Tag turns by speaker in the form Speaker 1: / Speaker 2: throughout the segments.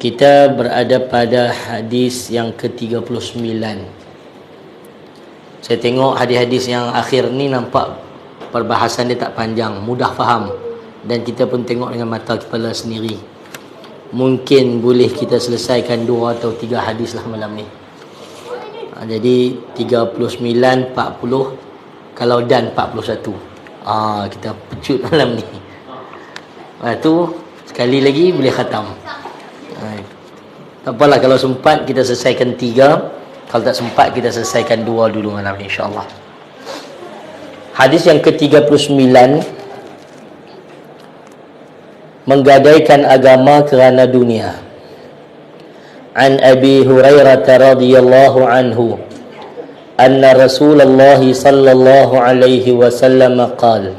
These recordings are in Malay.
Speaker 1: Kita berada pada hadis yang ke-39. Saya tengok hadis-hadis yang akhir ni nampak perbahasan dia tak panjang, mudah faham, dan kita pun tengok dengan mata kepala sendiri. Mungkin boleh kita selesaikan 2 atau 3 hadis lah malam ni. Jadi 39, 40, kalau dan 41. Kita pecut malam ni. Lepas tu sekali lagi boleh khatam. Tak apalah, kalau sempat kita selesaikan 3, kalau tak sempat kita selesaikan 2 dulu malam ni, insya-Allah. Hadis yang ke-39, menggadaikan agama kerana dunia. An Abi Hurairah radhiyallahu anhu anna Rasulullah sallallahu alaihi wasallam qala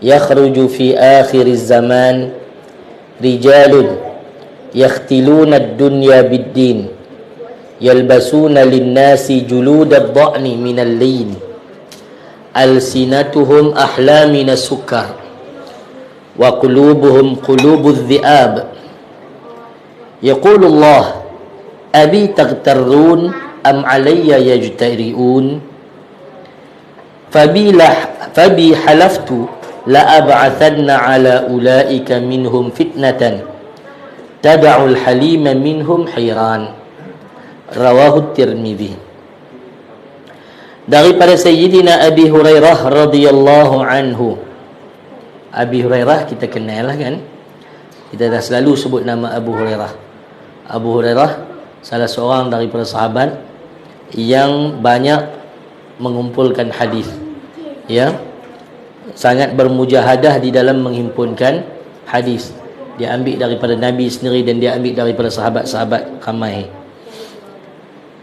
Speaker 1: yakhruju fi akhir az-zaman rijalun yakhtiluna ad-dunya bid-din yalbasuna lin-nasi julud ad-dha'ni min al-layn alsinatuhum ahla min as-sukkar wa qulubuhum qulubu adh-dhi'ab yaqulullah abi taghtarun am alayya yajtari'un fabi halaftu la ab'athanna ala ulaika minhum fitnatan tada'ul halima minhum hiran. Rawahu Tirmidzi. Daripada Sayyidina Abi Hurairah radhiyallahu anhu. Abi Hurairah kita kenal lah kan, kita dah selalu sebut nama Abu Hurairah. Abu Hurairah salah seorang daripada sahabat yang banyak mengumpulkan hadis, ya, sangat bermujahadah di dalam menghimpunkan hadis. Dia ambil daripada Nabi sendiri dan dia ambil daripada sahabat-sahabat ramai.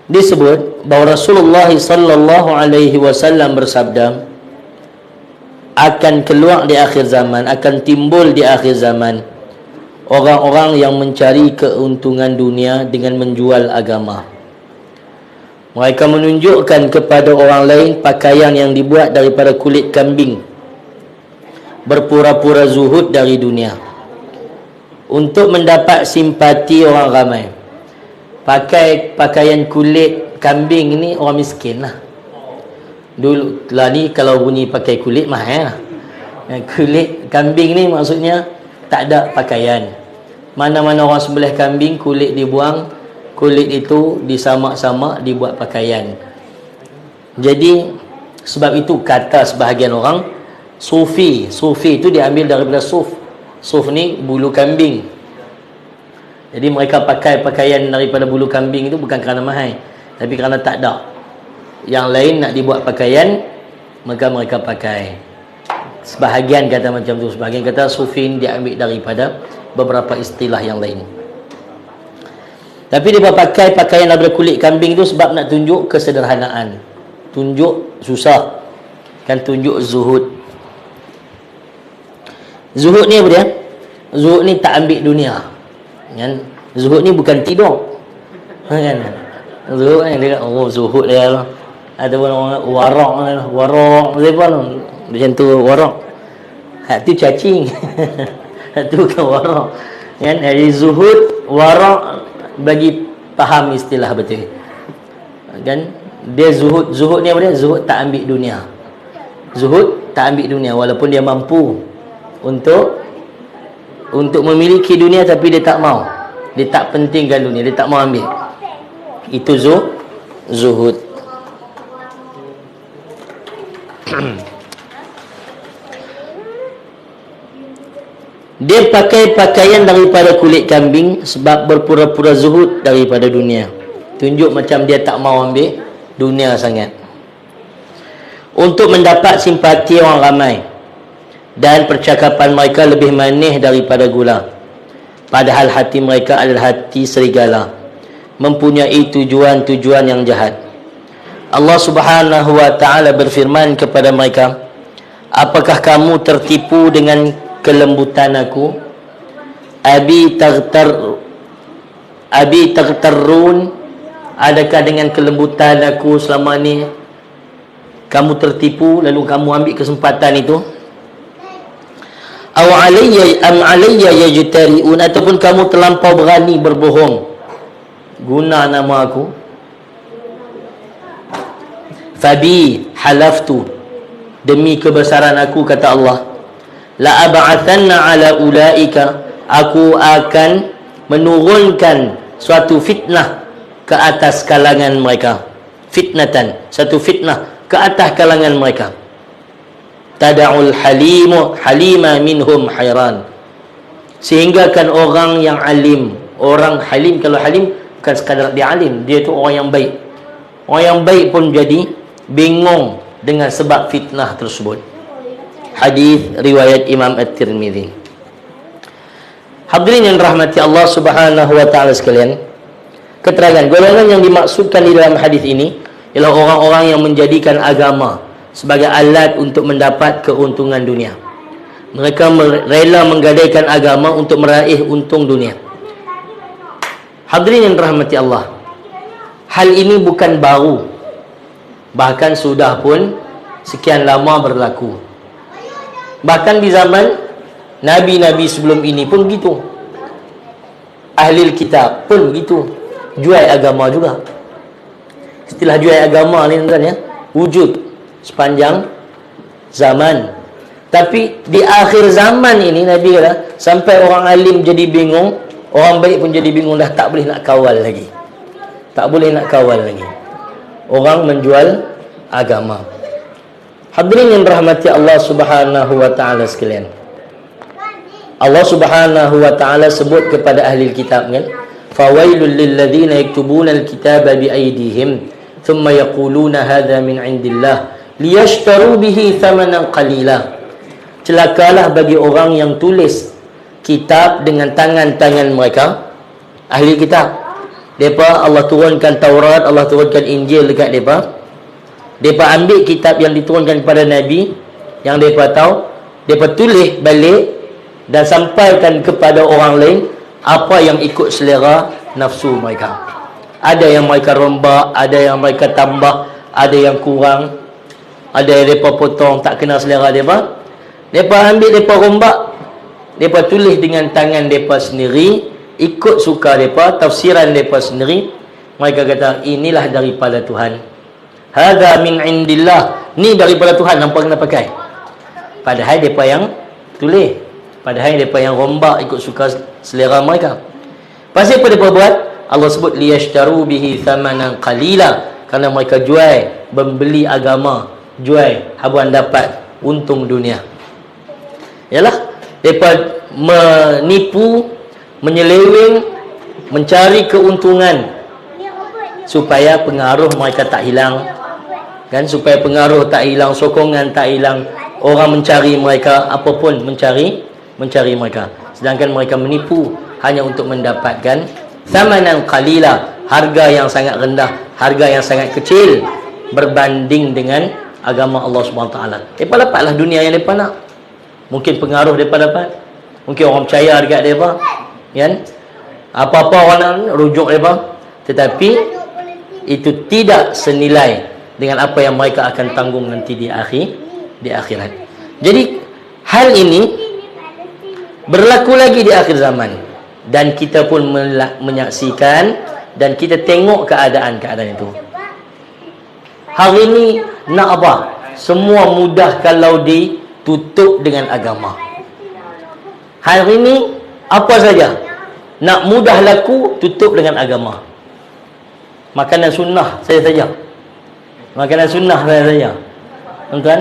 Speaker 1: Disebut bahawa Rasulullah sallallahu alaihi wasallam bersabda, akan keluar di akhir zaman, akan timbul di akhir zaman orang-orang yang mencari keuntungan dunia dengan menjual agama. Mereka menunjukkan kepada orang lain pakaian yang dibuat daripada kulit kambing, berpura-pura zuhud dari dunia untuk mendapat simpati orang ramai. Pakai pakaian kulit kambing ni orang miskin lah. Dulu lah ni kalau bunyi pakai kulit mahal lah. Kulit kambing ni maksudnya tak ada pakaian. Mana-mana orang sembelih kambing, kulit dibuang, kulit itu disamak-samak, dibuat pakaian. Jadi sebab itu kata sebahagian orang sufi itu diambil daripada suf. Suf ni bulu kambing. Jadi mereka pakai pakaian daripada bulu kambing itu bukan kerana mahal, tapi kerana tak ada yang lain nak dibuat pakaian, maka mereka pakai. Sebahagian kata macam tu, sebahagian kata sufi ini diambil daripada beberapa istilah yang lain. Tapi dia pakai pakaian daripada kulit kambing itu sebab nak tunjuk kesederhanaan, tunjuk susah, kan, tunjuk zuhud. Zuhud ni apa dia? Zuhud ni tak ambil dunia, kan? Zuhud ni bukan tidur, kan? Zuhud ni dia zuhud dia, ataupun orang warak macam tu, warak. Hak tu cacing. Hak tu bukan warak, kan? Jadi zuhud, warak, bagi faham istilah betul, kan? Dia zuhud ni apa dia? Zuhud tak ambil dunia. Zuhud tak ambil dunia walaupun dia mampu untuk memiliki dunia, tapi dia tak mau, dia tak pentingkan dunia, dia tak mau ambil. Itu zuhud. Dia pakai pakaian daripada kulit kambing sebab berpura-pura zuhud daripada dunia, tunjuk macam dia tak mau ambil dunia sangat, untuk mendapat simpati orang ramai. Dan percakapan mereka lebih manis daripada gula, padahal hati mereka adalah hati serigala, mempunyai tujuan-tujuan yang jahat. Allah Subhanahu wa taala berfirman kepada mereka, apakah kamu tertipu dengan kelembutan aku? Abi taghtarun, adakah dengan kelembutan aku selama ni kamu tertipu lalu kamu ambil kesempatan itu? Aw alayya yajtari'un, ataupun kamu terlampau berani berbohong guna nama aku. Fabi halaftu, demi kebesaran aku, kata Allah, la ab'athanna ala ulaika, aku akan menurunkan suatu fitnah ke atas kalangan mereka. Fitnatan, satu fitnah ke atas kalangan mereka. Tada'ul halima minhum hayran, sehingga kan orang yang alim, orang halim, kalau halim bukan sekadar dia alim, dia tu orang yang baik. Orang yang baik pun jadi bingung dengan sebab fitnah tersebut. Hadis riwayat Imam At-Tirmidzi. Hadirin yang rahmati Allah Subhanahu wa taala sekalian, keterangan golongan yang dimaksudkan di dalam hadis ini ialah orang-orang yang menjadikan agama sebagai alat untuk mendapat keuntungan dunia. Mereka rela menggadaikan agama untuk meraih untung dunia. Hadirin yang rahmati Allah, hal ini bukan baru, bahkan sudah pun sekian lama berlaku. Bahkan di zaman Nabi-Nabi sebelum ini pun begitu. Ahli kitab pun begitu, jual agama juga. Istilah jual agama ni tuan-tuan ya, wujud sepanjang zaman. Tapi di akhir zaman ini Nabi kata, sampai orang alim jadi bingung, orang baik pun jadi bingung, dah tak boleh nak kawal lagi. Tak boleh nak kawal lagi orang menjual agama. Hadirin yang rahmati Allah Subhanahu wa taala sekalian, Allah Subhanahu wa taala sebut kepada ahli kitab kan, fawailul lil ladzina yaktubuna alkitaba bi aydihim thumma yaquluna hadha min indillah liyashtaru bihi thamanan qalila. Celakalah bagi orang yang tulis kitab dengan tangan-tangan mereka, ahli kitab. Depa Allah turunkan Taurat, Allah turunkan Injil dekat depa. Depa ambil kitab yang diturunkan kepada Nabi, yang depa tahu, depa tulis balik dan sampaikan kepada orang lain apa yang ikut selera nafsu mereka. Ada yang mereka rombak, ada yang mereka tambah, ada yang kurang, ada yang mereka potong tak kena selera mereka. Mereka ambil, mereka rombak, mereka tulis dengan tangan mereka sendiri, ikut suka mereka, tafsiran mereka sendiri. Mereka kata inilah daripada Tuhan, hadza min indillah, ni daripada Tuhan, nampak kena pakai. Padahal mereka yang tulis, padahal mereka yang rombak ikut suka selera mereka. Pasal apa mereka buat? Allah sebut liyashtaru bihi thamanan qalila, kerana mereka jual, membeli agama, jual habuan dapat untung dunia. Yalah, mereka menipu, menyeleweng, mencari keuntungan supaya pengaruh mereka tak hilang kan, supaya pengaruh tak hilang, sokongan tak hilang, orang mencari mereka, apapun mencari mereka, sedangkan mereka menipu hanya untuk mendapatkan thamanan qalila, harga yang sangat rendah, harga yang sangat kecil berbanding dengan agama Allah SWT. Mereka dapatlah dunia yang mereka nak, mungkin pengaruh mereka dapat, mungkin orang percaya dekat mereka kan, apa-apa orang nak rujuk mereka, tetapi itu tidak senilai dengan apa yang mereka akan tanggung nanti di akhirat. Jadi hal ini berlaku lagi di akhir zaman, dan kita pun menyaksikan dan kita tengok keadaan-keadaan itu. Hari ini nak apa? Semua mudah kalau ditutup dengan agama. Hari ini apa saja nak mudah laku, tutup dengan agama. Makanan sunnah saya saja, makanan sunnah saya saja, tuan-tuan.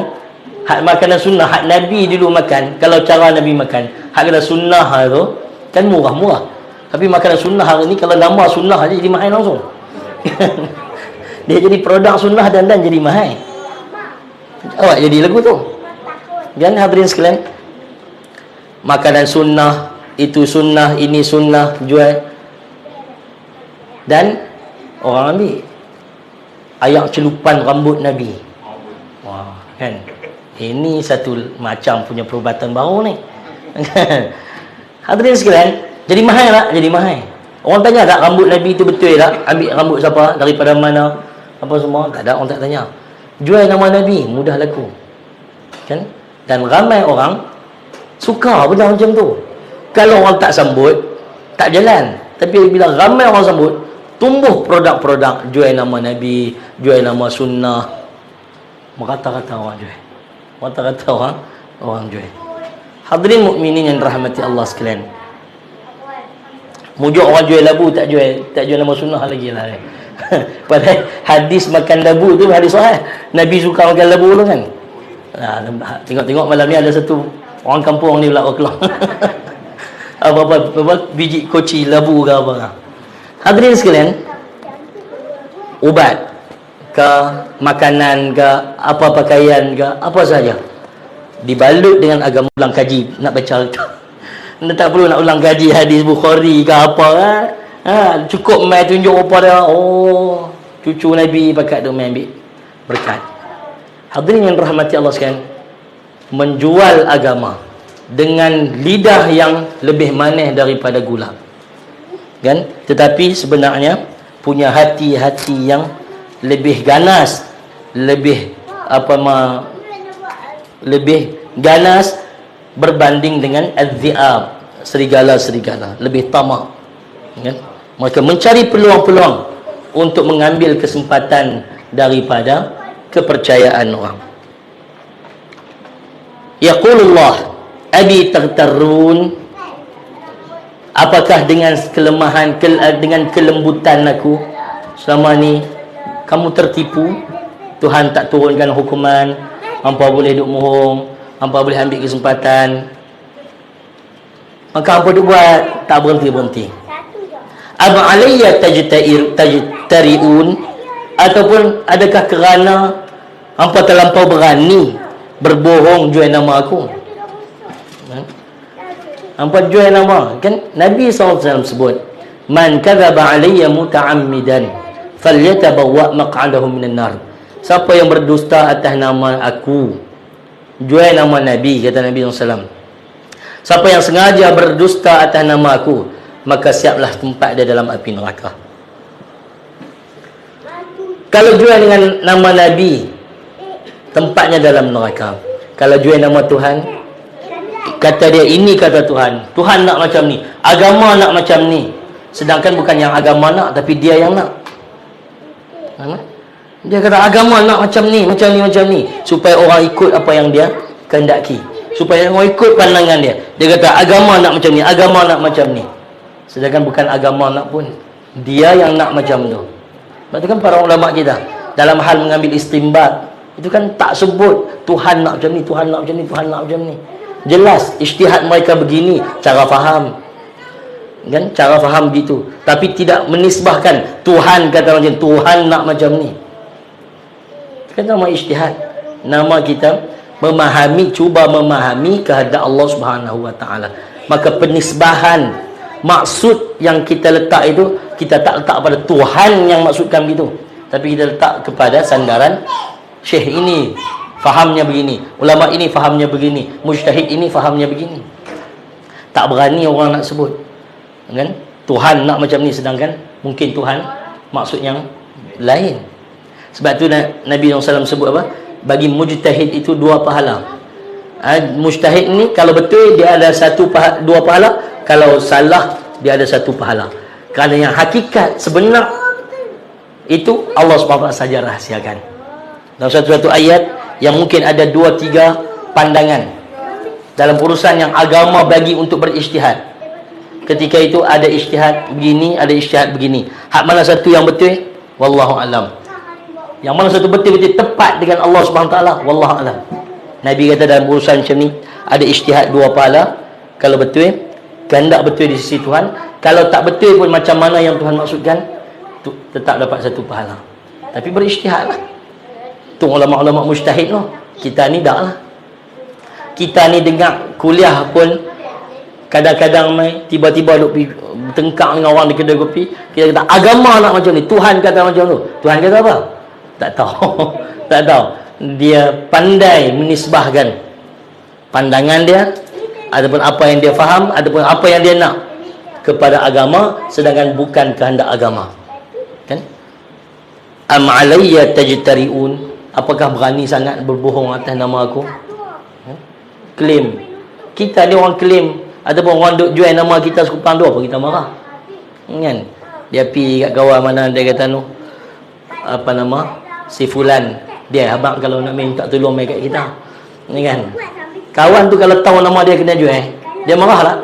Speaker 1: Hak makanan sunnah, hak Nabi dulu makan, kalau cara Nabi makan, hak kena sunnah tu kan murah-murah. Tapi makanan sunnah hari ni, kalau nama sunnah aja jadi mahal langsung. Dia jadi produk sunnah dan jadi mahal. Awak jadi lagu tu. Kan hadirin sekalian, makanan sunnah, itu sunnah, ini sunnah, jual. Dan orang ambil ayak celupan rambut Nabi. Wah, kan? Ini satu macam punya perubatan baru ni. Hadirin sekalian, jadi mahal tak? Jadi mahal. Orang tanya tak rambut Nabi itu betul tak? Ambil rambut siapa? Daripada mana? Apa semua? Tak ada, orang tak tanya. Jual nama Nabi, mudah laku. Kan? Dan ramai orang Suka benda macam tu. Kalau orang tak sambut, tak jalan. Tapi bila ramai orang sambut, tumbuh produk-produk jual nama Nabi, jual nama sunnah. Merata-rata orang jual. Merata-rata orang jual. Hadirin mukminin yang rahmati Allah sekalian. Mujuk orang jual labu tak jual nama sunnah lagi lah. Padahal hadis makan labu tu hadis sahih. Nabi suka makan labu tu kan. Tengok-tengok malam ni ada satu orang kampung ni pula keluar. apa biji koci labu ke apa. Hadirin sekalian, ubat ke makanan ke apa pakaian ke apa saja dibalut dengan agama. Ulang kaji nak baca tak perlu nak ulang kaji hadis Bukhari ke apa cukup mai tunjuk apa dia, oh cucu Nabi pakai tu mai ambil berkat. Hadirin yang rahmati Allah sekalian, menjual agama dengan lidah yang lebih manis daripada gula kan, tetapi sebenarnya punya hati-hati yang lebih ganas, lebih lebih ganas berbanding dengan az-zi'ab, serigala-serigala, lebih tamak kan? Maka mencari peluang-peluang untuk mengambil kesempatan daripada kepercayaan orang. Yaqulullah abi taghtarun, apakah dengan kelemahan dengan kelembutan aku selama ni kamu tertipu? Tuhan tak turunkan hukuman, hampa boleh duk mohong, hampa boleh ambil kesempatan, maka hampa duk buat tak berhenti-berhenti. Aba alayya tajtariun, ataupun adakah kerana hampa terlampau berani berbohong jual nama aku? Hampa jual nama kan. Nabi SAW sebut, man kadzaba alayya muta'ammidan falyatabawwa maq'adahu minan nar. Siapa yang berdusta atas nama aku, jual nama Nabi, kata Nabi SAW, siapa yang sengaja berdusta atas nama aku, maka siaplah tempat dia dalam api neraka. Kalau jual dengan nama Nabi, tempatnya dalam neraka. Kalau jual nama Tuhan, kata dia ini kata Tuhan, Tuhan nak macam ni, agama nak macam ni, sedangkan bukan yang agama nak, tapi dia yang nak. Dia kata agama nak macam ni, macam ni, macam ni, supaya orang ikut apa yang dia kehendaki, supaya orang ikut pandangan dia. Dia kata agama nak macam ni, agama nak macam ni, sedangkan bukan agama nak pun, dia yang nak macam tu. Sebab tu kan para ulama kita dalam hal mengambil istimbat, itu kan tak sebut Tuhan nak macam ni, Tuhan nak macam ni, Tuhan nak macam ni. Jelas ijtihad mereka begini, cara faham kan, cara faham gitu, tapi tidak menisbahkan Tuhan kata macam Tuhan nak macam ni. Kan nama ijtihad, nama kita memahami, cuba memahami kehendak Allah Subhanahu wa taala. Maka penisbahan maksud yang kita letak itu, kita tak letak pada Tuhan yang maksudkan begitu, tapi kita letak kepada sandaran syekh ini fahamnya begini, ulama ini fahamnya begini, mujtahid ini fahamnya begini. Tak berani orang nak sebut kan Tuhan nak macam ni, sedangkan mungkin Tuhan maksud yang lain. Sebab tu Nabi SAW sebut apa? Bagi mujtahid itu 2 pahala. Mujtahid ni kalau betul dia ada dua pahala, kalau salah dia ada 1 pahala. Kerana yang hakikat sebenar itu Allah SWT saja rahsiakan. Dalam satu ayat yang mungkin ada 2-3 pandangan dalam urusan yang agama bagi untuk berijtihad. Ketika itu ada ijtihad begini, ada ijtihad begini. Hak mana satu yang betul? Wallahu alam. Yang mana satu betul-betul tepat dengan Allah Subhanahu taala? Wallahu alam. Nabi kata dalam urusan macam ni ada ijtihad 2 pahala. Kalau betul, kehendak betul di sisi Tuhan. Kalau tak betul pun macam mana yang Tuhan maksudkan, tetap dapat 1 pahala. Tapi berijtihadlah. Tu ulama-ulama mujtahid tu. Kita ni dak lah. Kita ni dengar kuliah pun kadang-kadang mai tiba-tiba duk pergi tengkak dengan orang di kedai kopi, kita kata agama nak macam ni, Tuhan kata macam tu. Tuhan kata apa? Tak tahu. Tak tahu. Dia pandai menisbahkan pandangan dia ataupun apa yang dia faham ataupun apa yang dia nak kepada agama, sedangkan bukan kehendak agama. Kan? Am alayya tajtariun, apakah berani sangat berbohong atas nama aku? Klaim Kita ni orang claim ataupun orang duk jual nama kita sekupang tu, apa kita marah? Kan? Dia pergi kat kawan mana, dia kata tu, apa nama, si fulan, dia abang kalau nak minta tolong mai kat kita. Ni kan? Kawan tu kalau tahu nama dia kena jual, dia marah lah.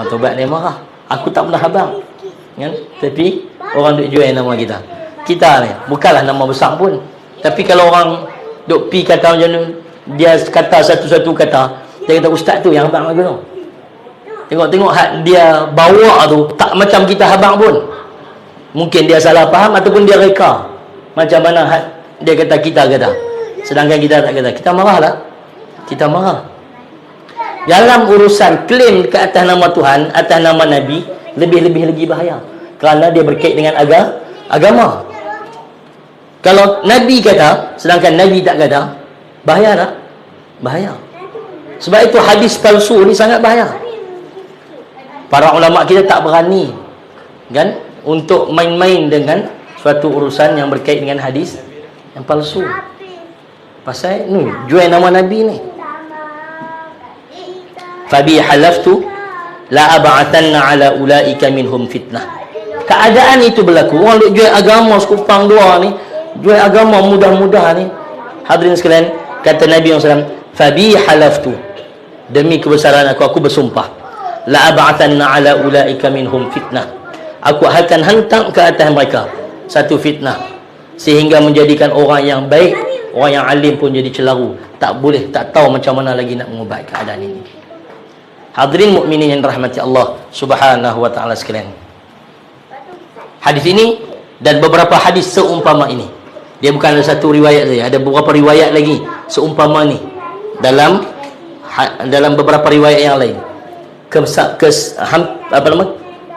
Speaker 1: Tobat dia marah. Aku tak pernah abang. Kan? Tapi orang duk jual nama kita. Kita ni bukanlah nama besar pun. Tapi kalau orang duk pi kata macam tu, dia kata satu-satu kata, dia kata ustaz tu yang abang aku tu. Tengok-tengok hak dia bawa tu tak macam kita abang pun. Mungkin dia salah faham ataupun dia reka. Macam mana hak dia kata kita kata. Sedangkan kita tak kata. Kita marahlah. Kita marah. Dalam urusan klaim ke atas nama Tuhan, atas nama Nabi, lebih-lebih lagi bahaya. Kerana dia berkait dengan agama. Kalau Nabi kata, sedangkan Nabi tak kata, bahaya tak? Bahaya. Sebab itu hadis palsu ni sangat bahaya. Para ulama kita tak berani, kan, untuk main-main dengan suatu urusan yang berkait dengan hadis yang palsu. Pasal ni jual nama Nabi ni. Fabi halaftu la ab'athanna ala ulaika minhum fitnah. Keadaan itu berlaku. Orang duk jual agama sekupang dua ni, jual agama mudah-mudah ni. Hadirin sekalian, kata Nabi SAW, fabi halaftu, demi kebesaran aku bersumpah, la ab'athanna ala ulaika minhum fitnah. Aku akan hantar ke atas mereka satu fitnah, sehingga menjadikan orang yang baik, orang yang alim pun jadi celaru. Tak boleh, tak tahu macam mana lagi nak mengubah keadaan ini. Hadirin mukminin yang rahmati Allah Subhanahu wa taala sekalian. Hadis ini dan beberapa hadis seumpama ini. Dia bukan ada satu riwayat saja, ada beberapa riwayat lagi seumpama ni dalam beberapa riwayat yang lain.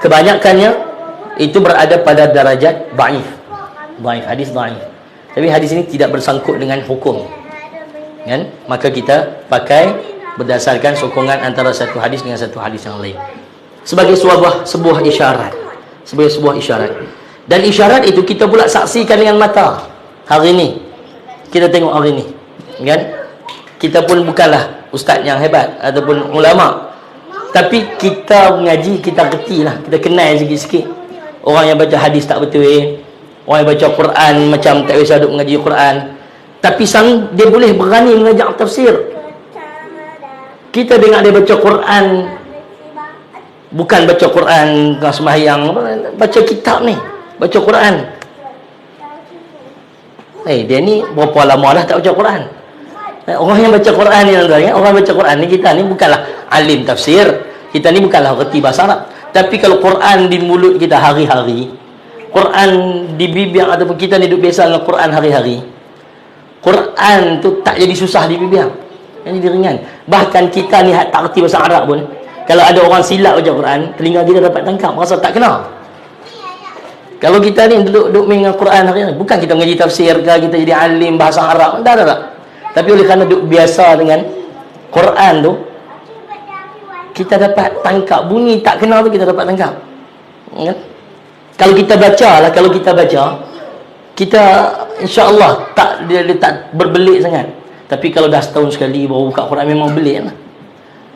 Speaker 1: Kebanyakannya itu berada pada darajat dhaif. Dhaif, hadis dhaif. Tapi hadis ini tidak bersangkut dengan hukum. Kan? Maka kita pakai berdasarkan sokongan antara satu hadis dengan satu hadis yang lain. Sebagai sebuah isyarat. Sebagai sebuah isyarat. Dan isyarat itu kita pula saksikan dengan mata. Hari ini kita tengok hari ini. Kan? Kita pun bukanlah ustaz yang hebat ataupun ulama. Tapi kita mengaji, kita kertilah, kita kenal sikit-sikit. Orang yang baca hadis tak betul, orang yang baca Quran macam tak biasa duk mengaji Quran. Tapi dia boleh berani mengajak tafsir. Kita dengar dia baca Quran, bukan baca Quran tengah sembahyang, baca kitab ni, baca Quran. Dia ni berapa lama dah tak baca Quran. Orang yang baca Quran ni, orang baca Quran ni, kita ni bukanlah alim tafsir, kita ni bukanlah reti bahasa Arab. Tapi kalau Quran di mulut kita hari-hari, Quran di bibir ataupun kita ni duduk biasa dengan Quran hari-hari, Quran tu tak jadi susah di bibir. Yang jadi ringan. Bahkan kita ni tak reti bahasa Arab pun, kalau ada orang silap baca Quran, telinga kita dapat tangkap, rasa tak kena. Kalau kita ni duduk main dengan Quran hari-hari, bukan kita mengaji tafsir ke, kita jadi alim bahasa Arab, tak. Tapi oleh kerana duduk biasa dengan Quran tu, kita dapat tangkap bunyi tak kenal tu, kita dapat tangkap. Kan? Kalau kita baca, kita insya-Allah dia tak berbelit sangat. Tapi kalau dah setahun sekali baru buka Quran, memang belit lah.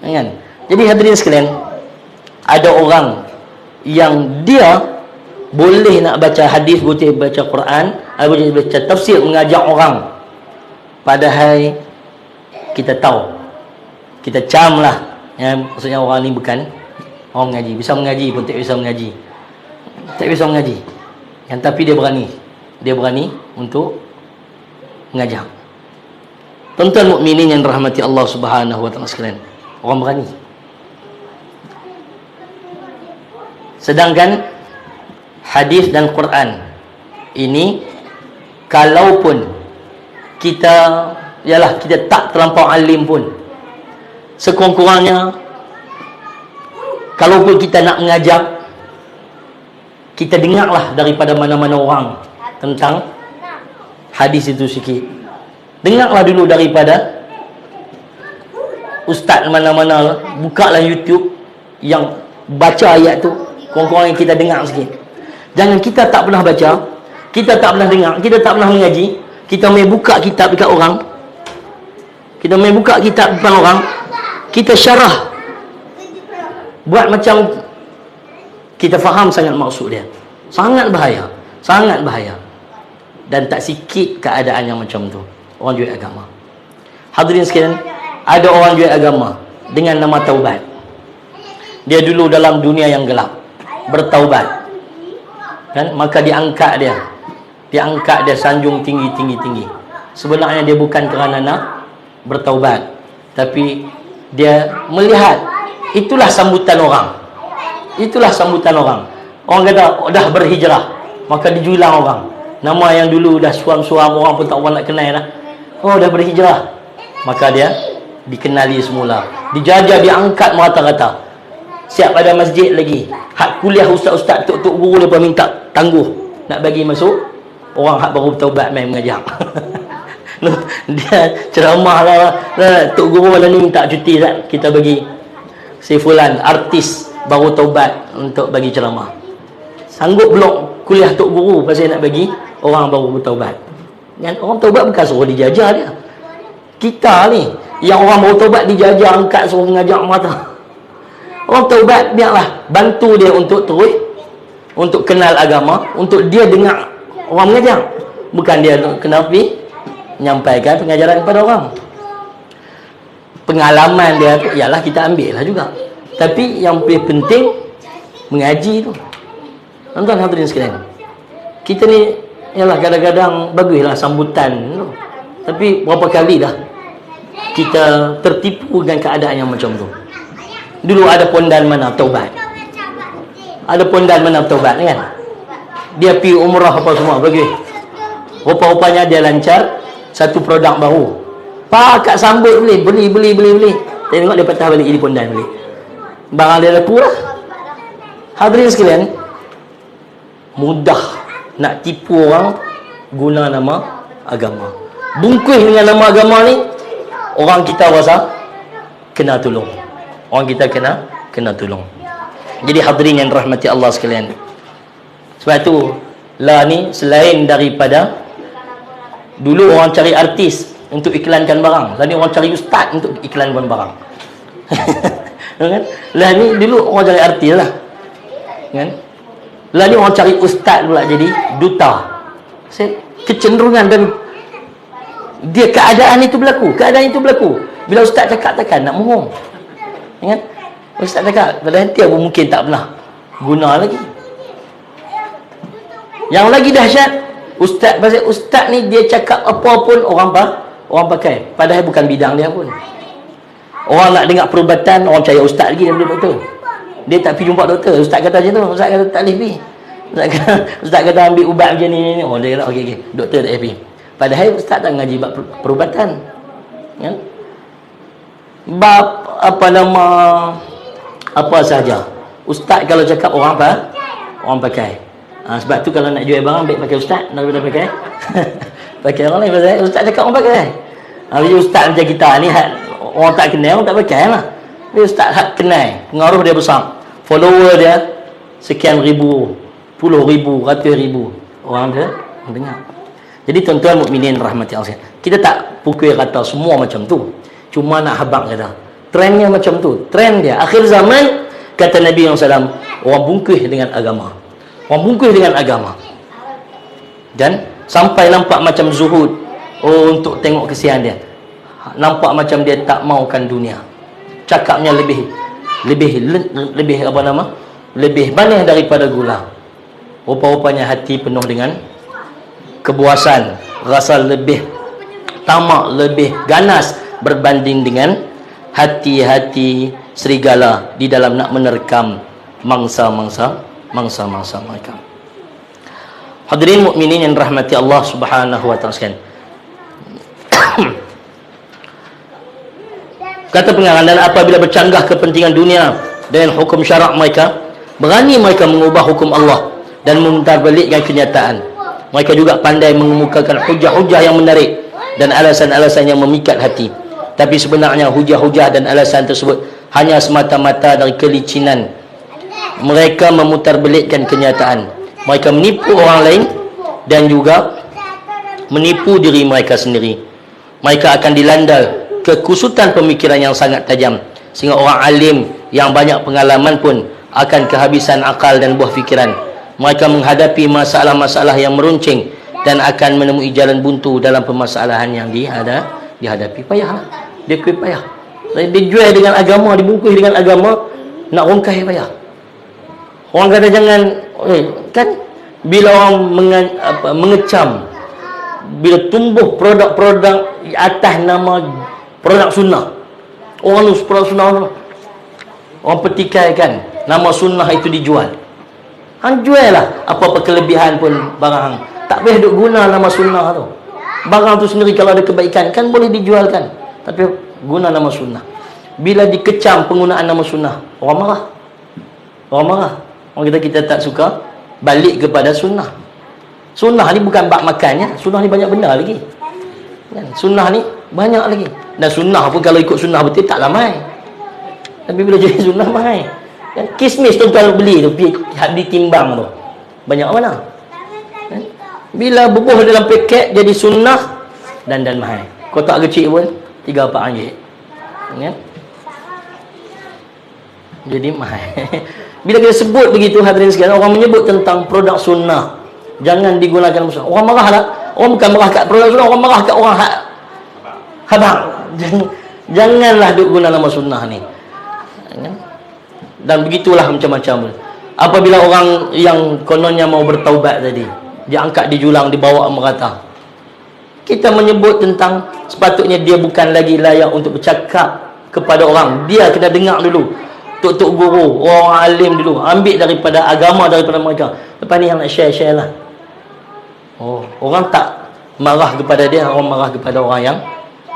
Speaker 1: Kan? Jadi hadirin sekalian, ada orang yang dia boleh nak baca hadis, boleh baca Quran, boleh baca tafsir, mengajak orang. Padahal kita tahu, kita cam lah, maksudnya orang ni bukan orang mengaji. Bisa mengaji pun tak bisa mengaji, tak bisa mengaji. Tapi dia berani untuk mengajak. Tuan-tuan mukminin yang rahmati Allah Subhanahu wa taala sekalian, orang berani. Sedangkan hadis dan Quran ini, kalaupun kita tak terlampau alim pun, sekurang-kurangnya kalaupun kita nak mengajak, kita dengarlah daripada mana-mana orang tentang hadis itu sikit. Dengarlah dulu daripada ustaz mana-mana, bukalah YouTube yang baca ayat tu, kurang-kurang yang kita dengar sikit. Jangan kita tak pernah baca, kita tak pernah dengar, kita tak pernah mengaji, kita main buka kitab dekat orang, kita main buka kitab depan orang, kita syarah, buat macam kita faham sangat maksud dia. Sangat bahaya, sangat bahaya. Dan tak sikit keadaan yang macam tu orang jual agama. Hadirin sekalian, ada orang jual agama dengan nama taubat. Dia dulu dalam dunia yang gelap, bertaubat kan, maka diangkat dia sanjung tinggi. Sebenarnya dia bukan kerana nak bertaubat, tapi dia melihat itulah sambutan orang. Orang kata dah berhijrah, maka dijulang orang. Nama yang dulu dah suam-suam, orang pun tak orang nak kenal dah. Oh, dah berhijrah. Maka dia dikenali semula. Dijajah, diangkat merata-rata. Siap ada masjid lagi. Hak kuliah ustaz-ustaz, tok guru dia pun minta tangguh nak bagi masuk orang hak baru bertaubat main mengajar. Dia ceramah lah. Tok guru malam ni minta cuti, kita bagi si fulan artis baru taubat untuk bagi ceramah. Sanggup blok kuliah tok guru pasal nak bagi orang baru bertaubat. Kan orang taubat bukan suruh dijajah dia. Kita ni yang orang baru taubat dijajah, angkat suruh mengajar mata. Orang taubat biarlah, bantu dia untuk terus untuk kenal agama, untuk dia dengar orang mengajar. Bukan dia kena pergi menyampaikan pengajaran kepada orang. Pengalaman dia tu ialah kita ambil lah juga. Tapi yang paling penting mengaji tu. Tuan-tuan hadirin sekalian, kita ni ialah kadang-kadang baguslah sambutan tu. Tapi berapa kali dah kita tertipu dengan keadaan yang macam tu. Dulu ada pondan mana taubat. Ada pondan mana taubat kan? Dia pergi umrah apa semua bagus. Rupa-rupanya dia lancar satu produk baru. Pak sambut beli. Tengok dia patah balik jadi pondan balik. Barang dia laku lah. Hadirin sekalian, mudah nak tipu orang guna nama agama. Bungkus dengan nama agama ni, orang kita rasa kena tolong. Orang kita kena tolong. Jadi hadirin yang rahmati Allah sekalian, sebab tu lah ni selain daripada dulu orang cari artis untuk iklankan barang, lah ni orang cari ustaz untuk iklankan barang. Kan? Lah ni dulu orang cari artis lah. Kan? Lah ni orang cari ustaz pula jadi duta. Kecenderungan dan dia keadaan itu berlaku. Bila ustaz cakap takkan nak mohong. Kan? Ustaz cakap pada nanti pun mungkin tak pernah guna lagi. Yang lagi dahsyat, pasal ustaz ni dia cakap apa pun orang pakai, padahal bukan bidang dia pun. Orang nak dengar perubatan, orang percaya ustaz lagi daripada doktor. Dia tak pergi jumpa doktor. Ustaz kata macam tu, ustaz kata tak boleh pergi. Ustaz kata ambil ubat macam ni. Oh, dia kata okey, doktor tak boleh pergi. Padahal ustaz tak ngaji bab perubatan. Kan? Bab apa sahaja. Ustaz kalau cakap orang pakai. Sebab tu kalau nak jual barang baik pakai ustaz daripada pakai pakai orang lain. Pasal ustaz cakap orang pakai. Bila ustaz macam kita ni orang tak kenal, orang tak pakai lah. Bila ustaz kenal, pengaruh dia besar, follower dia sekian ribu, puluh ribu, ratus ribu orang dia dengar. Jadi tuan-tuan mukminin rahmati Allah, kita tak pukul rata semua macam tu, cuma nak habaq kata trendnya macam tu. Trend dia akhir zaman, kata Nabi SAW, orang bungkus dengan agama. Dan sampai nampak macam zuhud. Untuk tengok kesian dia, nampak macam dia tak maukan dunia. Cakapnya lebih manis daripada gula. Rupa-rupanya hati penuh dengan kepuasan, rasa lebih tamak, lebih ganas berbanding dengan hati-hati serigala di dalam nak menerkam mangsa-mangsa mereka. Hadirin mukminin yang rahmati Allah Subhanahu wa taala sekalian. Kata pengarang, dan apabila bercanggah kepentingan dunia dengan hukum syarak mereka, berani mereka mengubah hukum Allah dan memutarbalikkan kenyataan. Mereka juga pandai mengemukakan hujah-hujah yang menarik dan alasan-alasan yang memikat hati. Tapi sebenarnya hujah-hujah dan alasan tersebut hanya semata-mata dari kelicinan. Mereka memutarbalikkan kenyataan. Mereka menipu orang lain dan juga menipu diri mereka sendiri. Mereka akan dilanda kekusutan pemikiran yang sangat tajam Sehingga orang alim yang banyak pengalaman pun akan kehabisan akal dan buah fikiran. Mereka menghadapi masalah-masalah yang meruncing dan akan menemui jalan buntu dalam permasalahan yang dihadapi. Payahlah. Dia payah. Dia jual dengan agama, dibungkus dengan agama, nak rongkai payah. Orang kata jangan, kan bila orang mengecam, bila tumbuh produk-produk atas nama produk sunnah, orang tu produk sunnah, orang petikaikan nama sunnah itu dijual. Hang jual lah apa-apa kelebihan pun barang hang. Tak payah duk guna nama sunnah tu. Barang tu sendiri kalau ada kebaikan kan boleh dijualkan. Tapi guna nama sunnah. Bila dikecam penggunaan nama sunnah, orang marah. Orang marah. Orang kita tak suka, balik kepada sunnah. Sunnah ni bukan bab makannya, sunnah ni banyak benda lagi. Kan? Sunnah ni banyak lagi. Dan sunnah pun kalau ikut sunnah betul tak ramai. Tapi bila jadi sunnah mahal. Kan? Kismis tuan-tuan beli tu, habis timbang tu. Banyak mana? Kan? Bila bubuh dalam paket jadi sunnah dan mahal. Kotak kecil pun 3-4 ringgit. Kan? Jadi mahal. Bila kita sebut begitu hadirin sekalian, orang menyebut tentang produk sunnah, jangan digunakan musuh. Orang marah lah. Orang bukan marah kat produk sunnah, orang marah kat orang habang. Janganlah duk guna nama sunnah ni. Dan begitulah macam-macam. Apabila orang yang kononnya mau bertaubat tadi, dia angkat di julang, dibawa merata. Kita menyebut tentang sepatutnya dia bukan lagi layak untuk bercakap kepada orang. Dia kena dengar dulu. Tok-tok guru, orang alim dulu, ambil daripada agama daripada mereka. Lepas ni yang nak share lah. Oh, orang tak marah kepada dia, orang marah kepada orang yang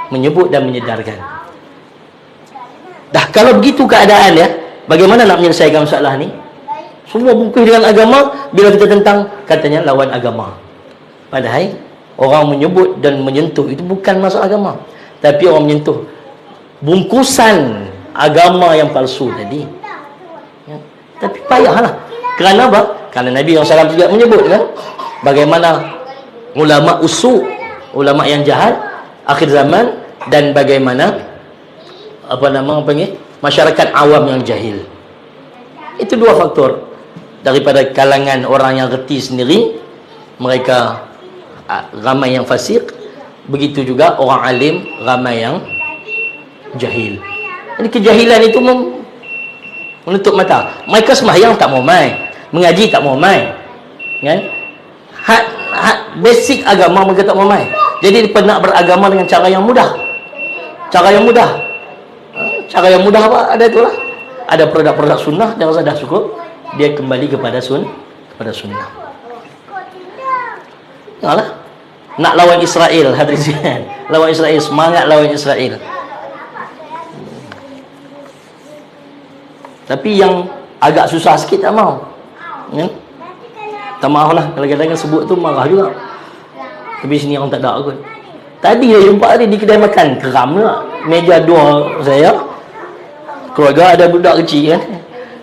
Speaker 1: menyebut dan menyedarkan. Dah kalau begitu keadaan ya, bagaimana nak menyelesaikan masalah ni? Semua bungkus dengan agama, bila kita tentang katanya lawan agama. Padahal orang menyebut dan menyentuh itu bukan masalah agama, tapi orang menyentuh bungkusan agama yang palsu tadi. Ya. Tapi payahlah. Kerana apa? Kerana Nabi SAW juga menyebut kan, bagaimana ulama usu, ulama yang jahat akhir zaman, dan bagaimana masyarakat awam yang jahil. Itu dua faktor. Daripada kalangan orang yang reti sendiri, mereka ramai yang fasik. Begitu juga orang alim ramai yang jahil. Ini kejahilan itu menutup mata. Mereka sembahyang tak mau mai, mengaji tak mau mai, kan? Basic agama mereka tak mau mai. Jadi dia nak beragama dengan cara yang mudah. Cara yang mudah. Cara yang mudah apa? Ada itulah. Ada produk-produk sunnah, dia rasa dah cukup, dia kembali kepada sunnah. Yalah. Nak lawan Israel, hadirin sekalian. Lawan Israel, semangat lawan Israel. Tapi yang agak susah sikit tak mau. Ya? Tak mahu lah. Kadang-kadang sebut tu marah juga. Tapi sini orang tak ada kot. Tadi saya jumpa dia di kedai makan. Keram lah. Meja dua saya. Keluarga ada budak kecil kan.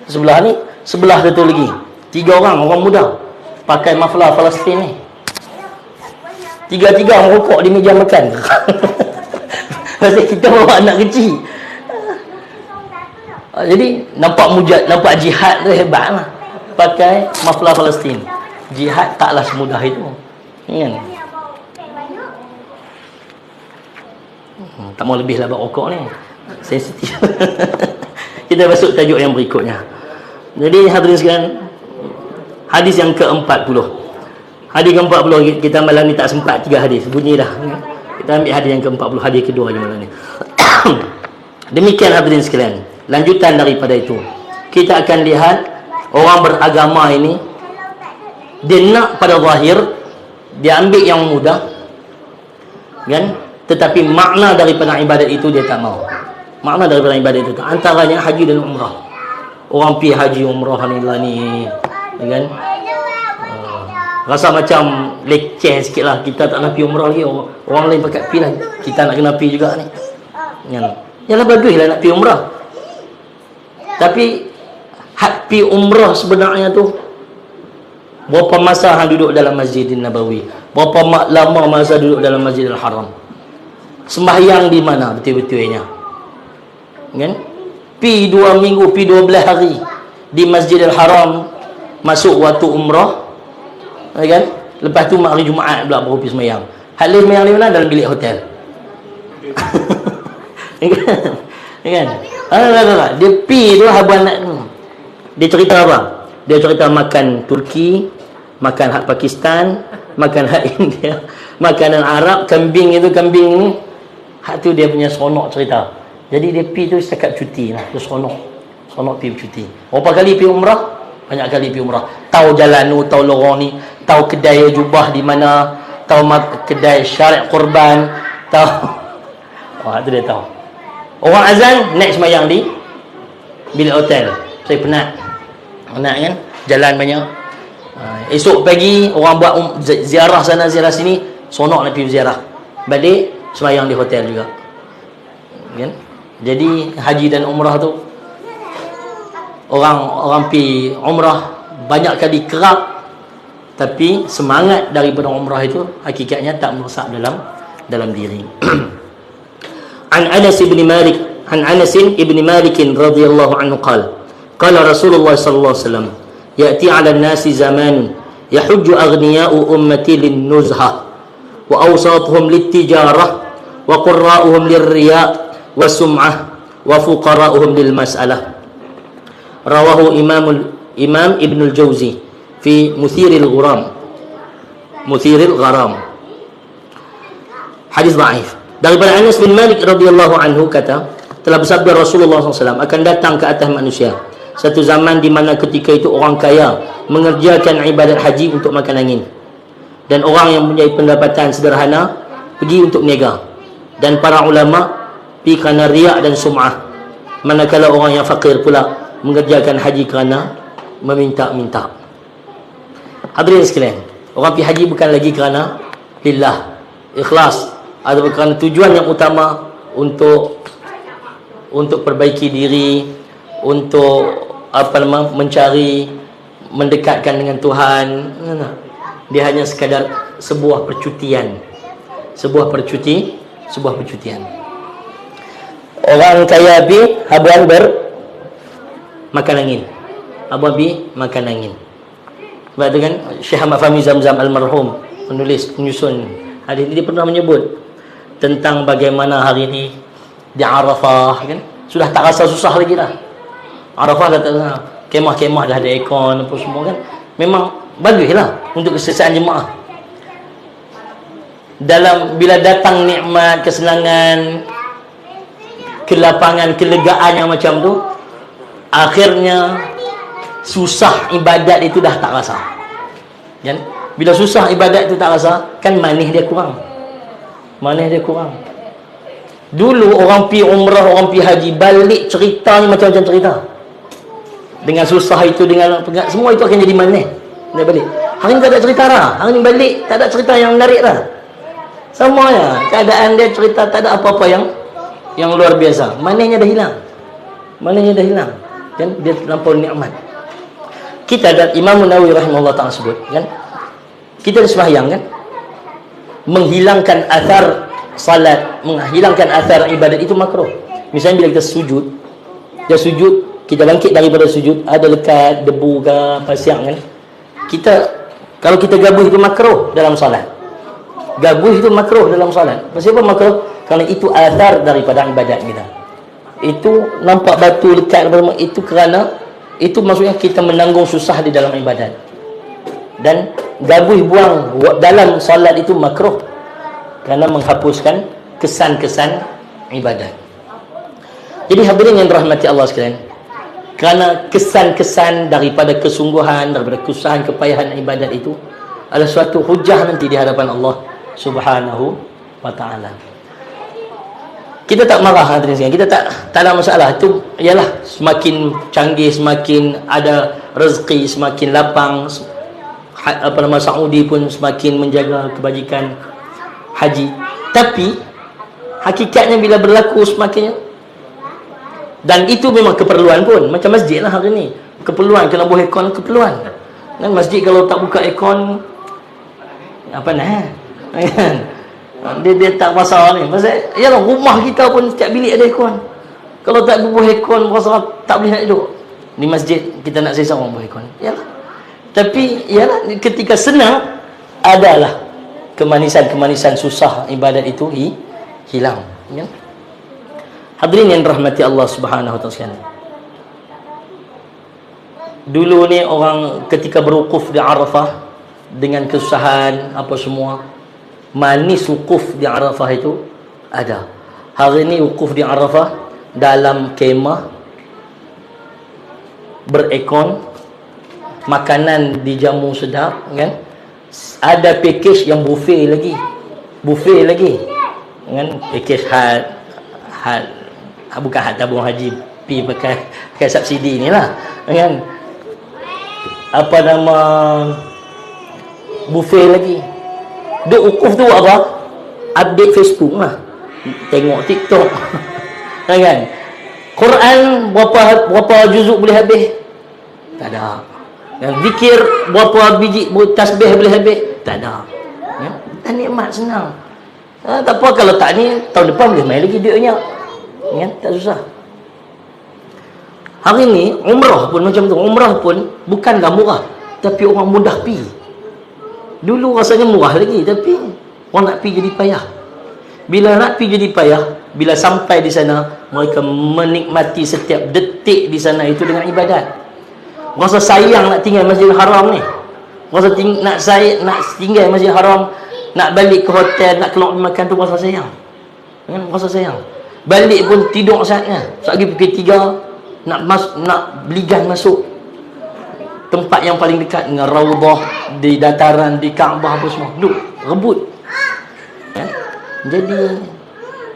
Speaker 1: Sebelah ni. Sebelah tu lagi. 3 orang muda. Pakai maflar Palestin ni. 3 merokok di meja makan. Pasal kita bawa anak kecil. Jadi nampak jihad tu hebat lah. Pakai maflar Palestin. Jihad taklah semudah itu. Kan? Tak mau lebih lah buat rokok ni. Sensitif. Kita masuk tajuk yang berikutnya. Jadi hadirin sekalian, hadis yang ke-40. Hadis ke-40 kita malam ni tak sempat 3 hadis. Bunyi dah. Kita ambil hadis yang ke-40, hadis kedua je malam ni. Demikian hadirin sekalian. Lanjutan daripada itu, kita akan lihat orang beragama ini, dia nak pada zahir, dia ambil yang mudah, kan? Tetapi makna daripada ibadat itu dia tak mau. Makna daripada ibadat itu antaranya haji dan umrah. Orang pergi haji umrah ni, kan? Rasa macam leceh sikit lah. Kita tak nak pergi umrah lagi, orang lain pakat pergi lah, kita nak kena pergi juga ni, kan? Yalah baguslah nak pergi umrah. Tapi hak pi umrah sebenarnya tu, berapa masa hang duduk dalam Masjidin Nabawi, berapa lama masa duduk dalam Masjidil Haram, sembahyang di mana betul-betulnya, kan? pi 2 minggu, pi 12 hari di Masjidil Haram, masuk waktu umrah, kan? Lepas tu hari Jumaat pula baru pergi semayang. Halih semayang di mana? Dalam bilik hotel. Kan? Dia pi tu habuan nak. Dia cerita apa? Dia cerita makan Turki, makan hak Pakistan, makan hak India, makanan Arab, kambing itu, kambing ni. Hak tu dia punya seronok cerita. Jadi dia pi tu setakat cuti lah. Dia seronok pi cuti. Berapa kali pi umrah? Banyak kali pi umrah. Tahu jalan tu, tahu lorong ni, tahu kedai jubah di mana, tahu kedai syariat kurban, tahu. Wah, tu dia tahu. Orang azan naik semayang di bilik hotel. Saya penat kan? Jalan banyak. Esok pagi orang buat ziarah sana ziarah sini, seronok nak pergi ziarah. Balik semayang di hotel juga. Kan? Jadi haji dan umrah tu, orang pi umrah banyak kali kerap, tapi semangat daripada umrah itu hakikatnya tak merosak dalam diri. An Anas bin Malik, radhiyallahu anhu qala Rasulullah sallallahu alaihi wasallam, ya'ti 'ala an-nasi zamanun yahujju aghniya'u ummati lin-nuzha wa awsatuhum lit-tijarah wa qurra'uhum lir-riya' wa sum'ah wa fuqara'uhum lil-mas'alah. Rawahu Imam Ibn al-Jawzi fi Muthiril Gharam. Hadis dhaif. Daripada Anas bin Malik radhiyallahu anhu kata, telah bersabda Rasulullah SAW, akan datang ke atas manusia satu zaman di mana ketika itu orang kaya mengerjakan ibadat haji untuk makan angin, dan orang yang mempunyai pendapatan sederhana pergi untuk niaga, dan para ulama pergi kerana riak dan sum'ah, manakala orang yang fakir pula mengerjakan haji kerana meminta-minta. Hadirin sekalian, orang pergi haji bukan lagi kerana lillah, ikhlas, atau kerana tujuan yang utama untuk perbaiki diri, untuk mencari, mendekatkan dengan Tuhan. Dia hanya sekadar sebuah percutian. Orang kaya bi habuan makan angin. Makan angin. Sebab tu kan Syekh Ahmad Fahmi Zamzam almarhum penyusun hadis ini, dia pernah menyebut tentang bagaimana hari ini di Arafah, kan sudah tak rasa susah lagi dah. Arafah dah tak rasa, kemah-kemah dah ada aircon apa semua, kan memang baguslah untuk kesesaan jemaah. Bila datang nikmat, kesenangan, kelapangan, kelegaan yang macam tu, akhirnya susah ibadat itu dah tak rasa, kan? Bila susah ibadat itu tak rasa, kan manis dia kurang. Dulu orang pi umrah, orang pi haji, balik ceritanya macam-macam cerita. Dengan susah itu, dengan semua itu akan jadi manis dia balik. Hari ni tak ada cerita dah. Hari ni balik tak ada cerita yang menarik dah. Semuanya keadaan dia cerita, tak ada apa-apa yang luar biasa. Manisnya dah hilang. Kan dia terlampau nikmat. Kita dan Imam Nawawi rahimahullah ta'ala sebut, kan kita sembahyang, kan menghilangkan athar salat, menghilangkan athar ibadat itu makruh. Misalnya bila kita sujud, kita bangkit daripada sujud, ada lekat debu ke pasir, kan kalau kita gabuh itu makruh dalam salat. Kenapa makruh? Kerana itu athar daripada ibadat kita. Itu nampak batu lekat, itu kerana itu maksudnya kita menanggung susah di dalam ibadat. Dan gabuh buang dalam salat itu makruh kerana menghapuskan kesan-kesan ibadat. Jadi hadirin yang dirahmati Allah sekalian, kerana kesan-kesan daripada kesungguhan, daripada kesusahan, kepayahan ibadat itu adalah suatu hujah nanti di hadapan Allah Subhanahu wa ta'ala. Kita tak marah, hadirin sekalian, kita tak ada masalah. Itu ialah semakin canggih, semakin ada rezeki, semakin lapang. Saudi pun semakin menjaga kebajikan haji. Tapi hakikatnya bila berlaku semakin, dan itu memang keperluan pun, macam masjid lah hari ni, keperluan, kena buat aircon, keperluan. Dan masjid kalau tak buka aircon, apa nak dia tak pasal ni. Pasal yalah, rumah kita pun setiap bilik ada aircon. Kalau tak bubuh aircon, rasa tak boleh nak duduk. Di masjid, kita nak sesang orang bubuh aircon. Yalah. Tapi, yalah, ketika senang, adalah kemanisan-kemanisan susah ibadat itu hilang. Ya? Hadirin yang rahmati Allah Subhanahu wa taala sekalian. Dulu ni orang ketika berwukuf di Arafah dengan kesusahan apa semua, manis wukuf di Arafah itu ada. Hari ni wukuf di Arafah dalam kemah, berekon, makanan dijamu sedap, kan? Ada package yang buffet lagi, kan? Package bukan had tabung haji, pi pakai subsidi ni lah, kan? Apa nama, buffet lagi. Duk wukuf tu apa? Update Facebook lah, tengok TikTok. Kan? Quran berapa juzuk boleh habis? Tak ada. Dan zikir berapa biji tasbih boleh habis? Tak ada. Ya? Dan nikmat senang. Tak apa kalau tak ni, tahun depan boleh main lagi duitnya. Ya? Tak susah. Hari ni umrah pun macam tu. Umrah pun bukanlah murah, tapi orang mudah pi. Dulu rasanya murah lagi, tapi orang nak pi jadi payah. Bila nak pi jadi payah, bila sampai di sana, mereka menikmati setiap detik di sana itu dengan ibadat. Rasa sayang nak tinggal Masjidil Haram ni. Rasa nak tinggal Masjidil Haram, nak balik ke hotel, nak keluar makan tu rasa sayang. Rasa sayang. Balik pun tidur saatnya. Lagi pukul 3 nak beligan masuk tempat yang paling dekat dengan Raudhah, di dataran, di Kaabah apa semua. Duk rebut. Ya? Jadi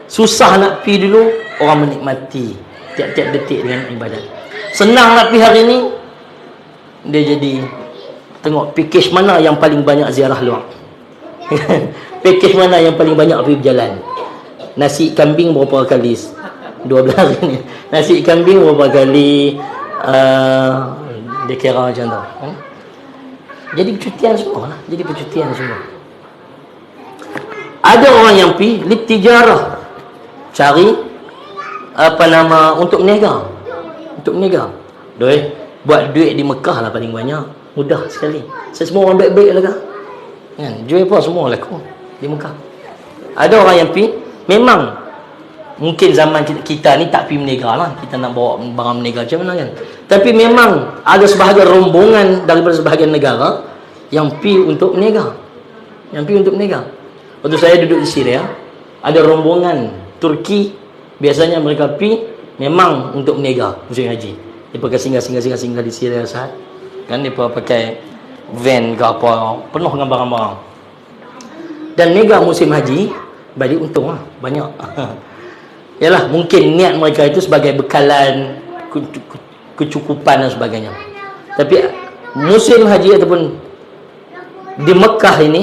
Speaker 1: susah nak pi dulu, orang menikmati tiap-tiap detik dengan ibadat. Senang nak pi hari ni, dia jadi tengok package mana yang paling banyak ziarah luar. Package mana yang paling banyak pergi berjalan. Nasi kambing berapa kali 12 hari ni. Nasi kambing berapa kali, dia kira macam tu. Jadi percutian semua lah. Jadi percutian semua. Ada orang yang pergi litijarah, cari apa nama, untuk berniaga. Untuk berniaga. Buat duit di Mekah lah paling banyak. Mudah sekali. Semua orang baik-baik lah kan. Jual apa semua laku di Mekah. Ada orang yang pergi, memang mungkin zaman kita ni tak pergi berniaga lah. Kita nak bawa barang berniaga macam mana kan. Tapi memang ada sebahagian rombongan daripada sebahagian negara yang pergi untuk berniaga. Waktu saya duduk di Syria, ada rombongan Turki, biasanya mereka pergi memang untuk berniaga musim haji. Mereka singgah di Syria saat. Kan mereka pakai van ke apa, penuh dengan barang-barang. Dan niaga musim haji balik untung lah, banyak. Yalah, mungkin niat mereka itu sebagai bekalan, kecukupan dan sebagainya. Tapi musim haji ataupun di Mekah ini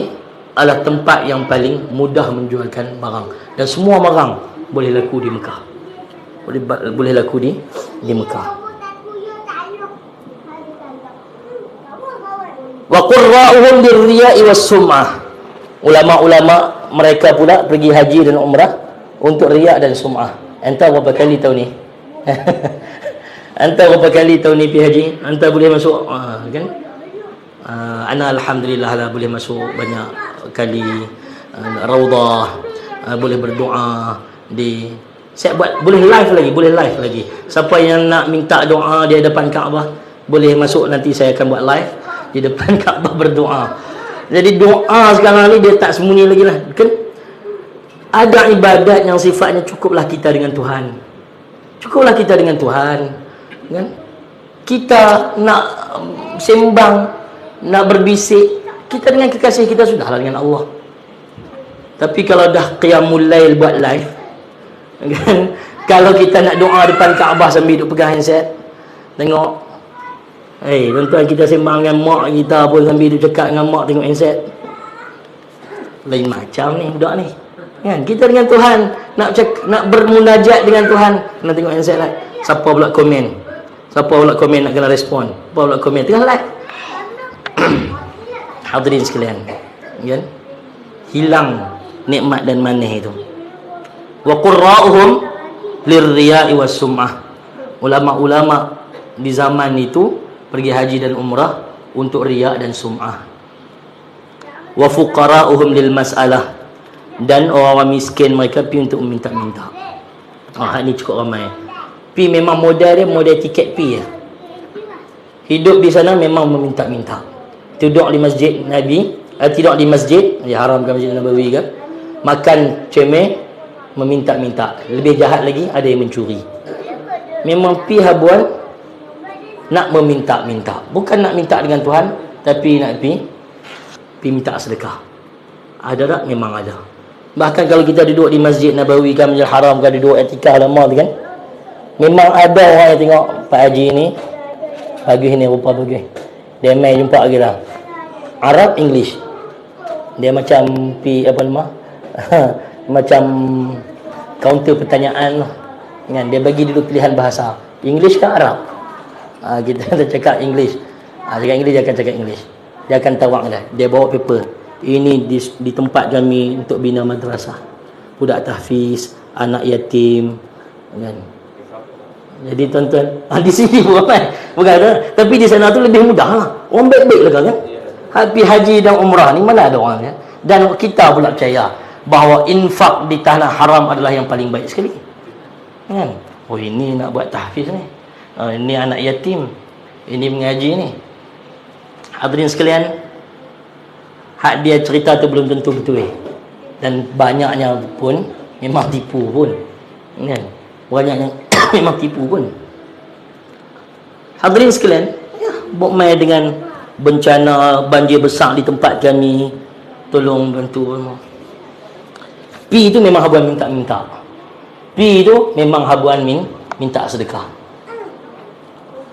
Speaker 1: adalah tempat yang paling mudah menjualkan barang, dan semua barang boleh laku di Mekah. Boleh laku di Mekah. Wa qurra'uhum lirriya'i was-sum'ah. Ulama-ulama mereka pula pergi haji dan umrah untuk riya' dan sum'ah. Anta berapa kali tahun ni? Anta berapa kali tahun ni pergi haji? Anta boleh masuk kan? Ana alhamdulillah lah boleh masuk banyak kali Raudhah, boleh berdoa di, saya buat, boleh live lagi. Siapa yang nak minta doa di hadapan Kaabah, boleh masuk, nanti saya akan buat live di depan Kaabah berdoa. Jadi doa sekarang ni dia tak sembunyi lagi lah kan? Ada ibadat yang sifatnya cukuplah kita dengan Tuhan. Kan? Kita nak sembang, nak berbisik, kita dengan kekasih kita sudahlah dengan Allah. Tapi kalau dah qiyamul lail buat live kan? Kalau kita nak doa depan Kaabah sambil duk pegang handset, tengok, tuan-tuan kita sembang dengan mak kita pun sambil duk cakap dengan mak tengok handset. Lain macam ni budak ni kan? Kita dengan Tuhan nak bermunajat dengan Tuhan, kena tengok handset lah. Siapa pula komen nak kena respon, siapa pula komen tengah live. Hadirin sekalian, kan? Hilang nikmat dan manis itu. Wa qurra'uhum lirriya'i was sum'ah. Ulama-ulama di zaman itu pergi haji dan umrah untuk riya' dan sum'ah. Wa fuqara'uhum lil mas'alah, dan orang-orang miskin mereka pergi untuk meminta-minta. Ini cukup ramai. Pi memang modal dia modal tiket pi ya. Hidup di sana memang meminta-minta. Duduk di masjid Nabi, tidak di masjid, ya haram ke Masjid Nabawi kan? Makan cemeh, meminta-minta. Lebih jahat lagi, ada yang mencuri. Memang pi habuan nak meminta-minta. Bukan nak minta dengan Tuhan, tapi nak pi minta sedekah. Ada tak? Memang ada. Bahkan kalau kita duduk di Masjid Nabawi kan, Masjid Haram kan, duduk etikah lama tu kan, memang ada orang yang tengok Pak Haji ni bagus ni, rupa bagus. Dia main jumpa lagi lah. Arab, English. Dia macam apa nama? Macam counter pertanyaan lah. Kan? Dia bagi dulu pilihan bahasa. English ke Arab? Kita cakap English. Cakap English, dia akan cakap English. Dia akan tawak dah. Dia bawa paper. Ini di tempat kami untuk bina madrasah. Budak tahfiz, anak yatim. Kan? Jadi tuan-tuan, di sini bukan ada. Tapi di sana tu lebih mudah lah. Orang baik-baik lah kan. Habis haji dan umrah ni mana ada orang kan. Dan kita pula percaya bahawa infak di tanah haram adalah yang paling baik sekali. Kan? Oh ini nak buat tahfiz ni. Ini anak yatim. Ini mengaji ni. Hadirin sekalian, hak dia cerita tu belum tentu betul. Dan banyaknya pun memang tipu pun. Kan? Banyaknya memang tipu pun. Hadirin sekalian, ya, buat main dengan bencana banjir besar di tempat kami, tolong bantu. Pi itu memang habuan minta-minta. Pi itu memang habuan minta sedekah.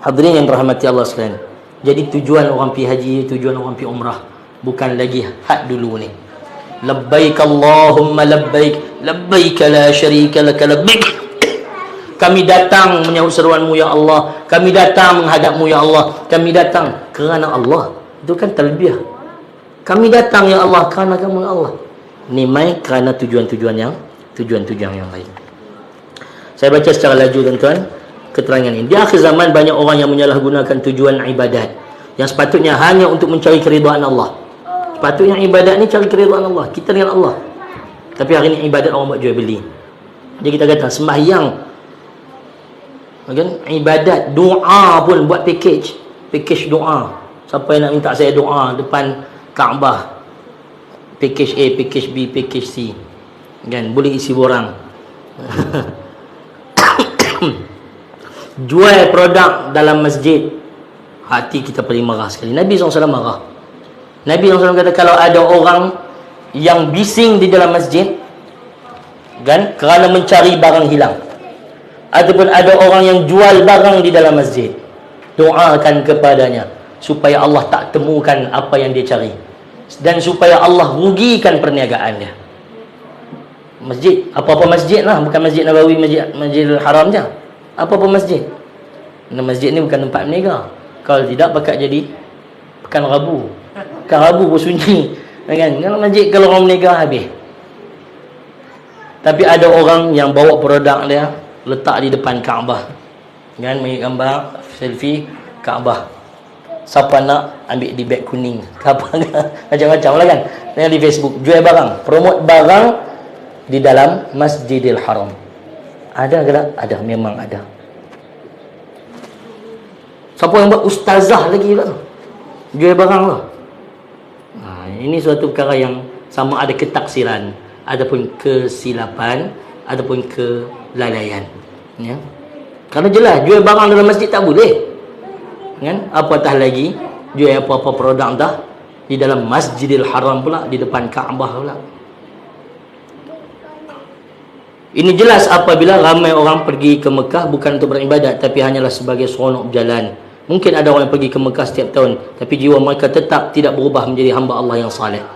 Speaker 1: Hadirin yang dirahmati Allah sekalian. Jadi tujuan orang pi haji, tujuan orang pi umrah bukan lagi had dulu ni. Labbaik Allahumma labbaik, labbaik la syarika lak labbaik. Kami datang menyahut seruanmu ya Allah. Kami datang menghadapmu ya Allah. Kami datang kerana Allah. Itu kan talbiyah. Kami datang ya Allah kerana kamu ya Allah. Ni mai kerana tujuan-tujuan yang lain. Saya baca secara laju tuan-tuan keterangan ini. Di akhir zaman banyak orang yang menyalahgunakan tujuan ibadat yang sepatutnya hanya untuk mencari keridhaan Allah. Sepatutnya ibadat ni cari keridhaan Allah. Kita dengan Allah. Tapi hari ni ibadat orang buat jual beli. Jadi kita kata sembahyang, kan, ibadat, doa pun buat package doa. Siapa yang nak minta saya doa depan Kaabah, package A, package B, package C, kan, boleh isi borang. Jual produk dalam masjid, hati kita paling marah sekali. Nabi SAW marah. Nabi SAW kata kalau ada orang yang bising di dalam masjid, kan, kerana mencari barang hilang, ataupun ada orang yang jual barang di dalam masjid, doakan kepadanya supaya Allah tak temukan apa yang dia cari, dan supaya Allah rugikan perniagaan dia. Masjid, apa-apa masjid lah, bukan Masjid Nabawi, Masjidil Haram je. Apa-apa masjid. Masjid ni bukan tempat berniaga. Kalau tidak, bakal jadi pekan Rabu. Pekan Rabu pun sunyi. Kan? Kalau masjid, kalau orang berniaga, habis. Tapi ada orang yang bawa produk dia, letak di depan Kaabah, kan, ambil gambar selfie Kaabah. Siapa nak ambil di beg kuning, macam-macam lah kan, yang di Facebook jual barang, promote barang di dalam Masjidil Haram. Ada ke tak? Ada, memang ada. Siapa yang buat ustazah lagi tak? Jual barang lah. Ini suatu perkara yang sama ada ketaksiran, adapun kesilapan, adapun kelalaian. Ya. Kerana jelas jual barang dalam masjid tak boleh. Kan? Apatah lagi jual apa-apa produk dah di dalam Masjidil Haram pula, di depan Kaabah pula. Ini jelas apabila ramai orang pergi ke Mekah bukan untuk beribadat, tapi hanyalah sebagai seronok berjalan. Mungkin ada orang yang pergi ke Mekah setiap tahun, tapi jiwa mereka tetap tidak berubah menjadi hamba Allah yang saleh.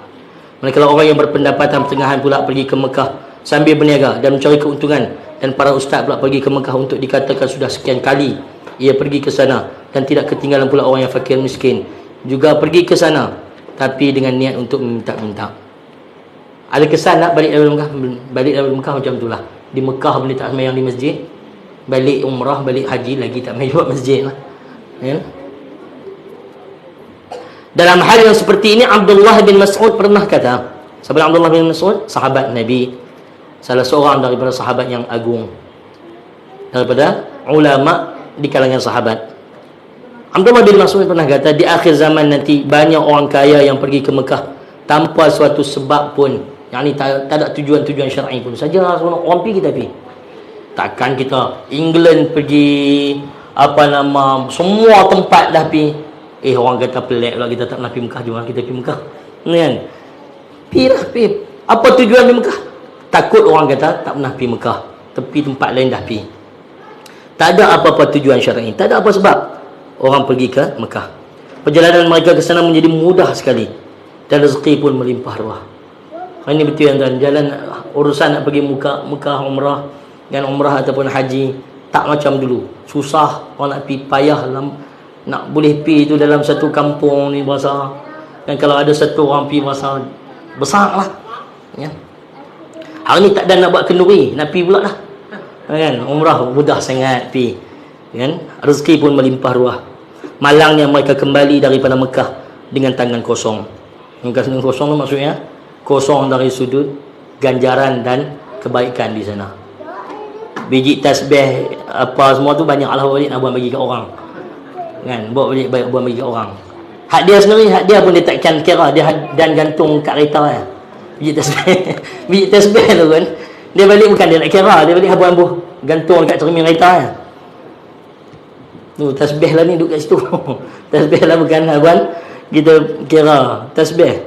Speaker 1: Manakala orang yang berpendapatan pertengahan pula pergi ke Mekah sambil berniaga dan mencari keuntungan, dan para ustaz pula pergi ke Mekah untuk dikatakan sudah sekian kali ia pergi ke sana, dan tidak ketinggalan pula orang yang fakir miskin juga pergi ke sana, tapi dengan niat untuk meminta-minta. Ada kesan nak balik dari Mekah? Balik dari Mekah macam itulah. Di Mekah boleh tak sembahyang di masjid, balik umrah, balik haji lagi tak sembahyang buat masjid lah. Ya. Dalam hal yang seperti ini Abdullah bin Mas'ud pernah kata. Sahabat Abdullah bin Mas'ud, sahabat Nabi, salah seorang daripada sahabat yang agung, daripada ulama di kalangan sahabat. Abdullah bin Mas'ud pernah kata, di akhir zaman nanti banyak orang kaya yang pergi ke Mekah tanpa suatu sebab pun, yang ni tak ada tujuan-tujuan syar'i pun saja. Orang pergi, kita pergi. Takkan kita England pergi, semua tempat dah pergi. Orang kata pelik lah, kita tak nak pergi Mekah, jom kita pergi Mekah. Ni kan? Pergi. Apa tujuan pergi Mekah? Takut orang kata tak pernah pergi Mekah, tepi tempat lain dah pergi. Tak ada apa-apa tujuan syar'i, tak ada apa sebab orang pergi ke Mekah. Perjalanan mereka ke sana menjadi mudah sekali dan rezeki pun melimpah ruah. Ini betul yang tuan, jalan urusan nak pergi Mekah umrah dan umrah ataupun haji tak macam dulu. Susah, orang nak pergi payah, nak boleh pergi tu dalam satu kampung ni berasa, dan kalau ada satu orang pergi berasa besar lah, ya. Hari ni tak ada nak buat kenduri, nak pergi pula dah, kan? Umrah mudah sangat pergi, kan? Rezeki pun melimpah ruah. Malangnya mereka kembali daripada Mekah dengan tangan kosong. Tangan kosong tu maksudnya kosong dari sudut ganjaran dan kebaikan di sana. Biji tasbih apa semua tu banyak lah balik nak buat bagi kat orang, kan? Buat balik buat bagi kat orang. Hak dia sendiri, hak dia pun dia takkan kira, dia dan gantung kat kereta ya. Biji tasbih biji tasbih tu kan, dia balik bukan dia nak kira, dia balik ambuh gantung kat cermin kereta ya. Tu tasbih lah ni duduk kat situ. Tasbih lah bukan abang kita kira tasbih.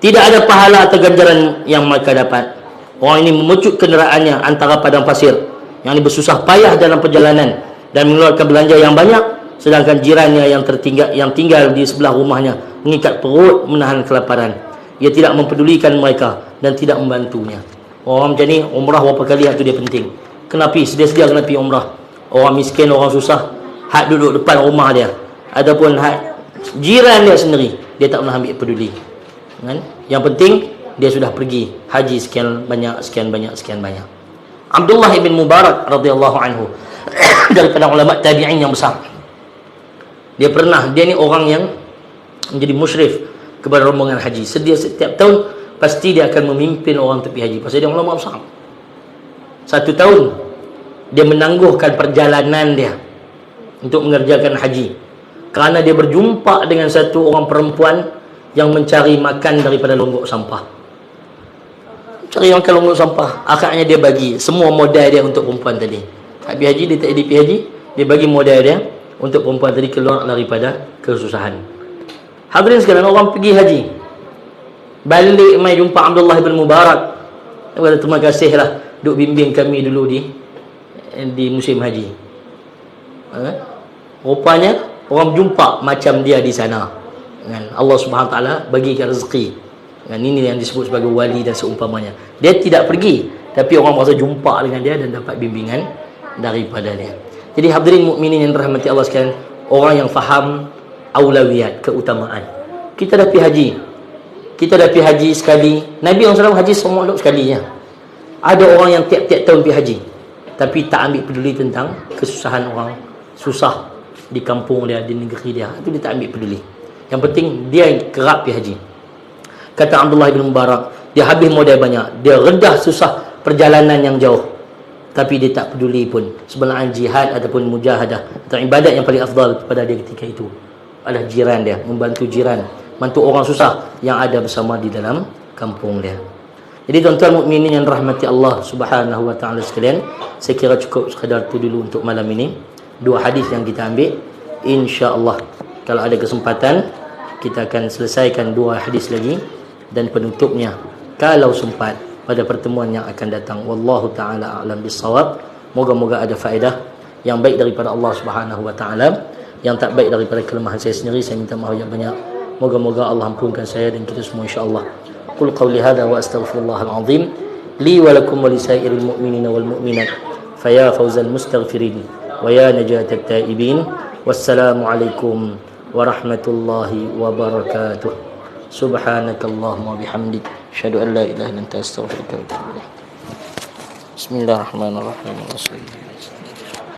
Speaker 1: Tidak ada pahala atau ganjaran yang mereka dapat. Orang ini memucut kenderaannya antara padang pasir, yang ini bersusah payah dalam perjalanan dan mengeluarkan belanja yang banyak, sedangkan jirannya yang tinggal di sebelah rumahnya mengikat perut menahan kelaparan. Ia tidak mempedulikan mereka dan tidak membantunya. Orang macam ni umrah berapa kali itu dia penting. Kenapa sedia-sedia kena pergi umrah. Orang miskin, orang susah, hak duduk depan rumah dia ataupun hak jiran dia sendiri, dia tak pernah ambil peduli, kan? Yang penting dia sudah pergi haji sekian banyak. Abdullah bin Mubarak radhiyallahu anhu daripada ulama tabi'in yang besar. Dia ni orang yang menjadi musyrif kepada rombongan haji. Setiap tahun pasti dia akan memimpin orang untuk pergi haji. Pasal dia ulama besar. 1 tahun dia menangguhkan perjalanan dia untuk mengerjakan haji, kerana dia berjumpa dengan satu orang perempuan yang mencari makan daripada longgok sampah. Cari makan longgok sampah. Akhirnya dia bagi semua modal dia untuk perempuan tadi. Tak pergi haji, dia tak pergi haji, dia bagi modal dia untuk perempuan tadi keluar daripada kesusahan. Hadirin sekalian, orang pergi haji, balik mai jumpa Abdullah bin Mubarak. Dia kata, terima kasihlah duk bimbing kami dulu di musim haji. Rupanya orang jumpa macam dia di sana, kan? Allah Subhanahu Wa Taala bagikan rezeki, kan? Ini yang disebut sebagai wali dan seumpamanya. Dia tidak pergi, tapi orang merasa jumpa dengan dia dan dapat bimbingan daripada dia. Jadi hadirin mukminin yang dirahmati Allah sekalian, orang yang faham aulawiyat, keutamaan. Kita dah pergi haji sekali. Nabi SAW haji semua sekali ya. Ada orang yang tiap-tiap tahun pergi haji, tapi tak ambil peduli tentang kesusahan orang susah di kampung dia, di negeri dia. Itu dia tak ambil peduli. Yang penting dia kerap pergi haji. Kata Abdullah bin Mubarak, dia habis modal banyak, dia redah susah perjalanan yang jauh, tapi dia tak peduli pun. Sebenarnya jihad ataupun mujahadah atau ibadat yang paling afdal kepada dia ketika itu adalah jiran dia, membantu jiran, bantu orang susah yang ada bersama di dalam kampung dia. Jadi tuan-tuan mukminin yang rahmati Allah Subhanahu Wa Taala sekalian, saya kira cukup sekadar itu dulu untuk malam ini. 2 hadis yang kita ambil, insya-Allah kalau ada kesempatan kita akan selesaikan 2 hadis lagi, dan penutupnya kalau sempat pada pertemuan yang akan datang. Wallahu taala a'lam bissawab. Moga-moga ada faedah yang baik daripada Allah Subhanahu Wa Taala, yang tak baik daripada kelemahan saya sendiri saya minta maaf yang banyak. Moga-moga Allah ampunkan saya dan kita semua insya-Allah. Qul qawli hadza wa astaghfirullahal azim li wa lakum wa lisairil mu'minina wal mu'minat faya fawzal mustaghfirin wa ya najatat taibin. Wassalamu alaikum warahmatullahi wabarakatuh. Subhanakallahumma bihamdik, asyhadu an la ilaha illa anta, astaghfiruka wa atubu ilaik. Bismillahirrahmanirrahim.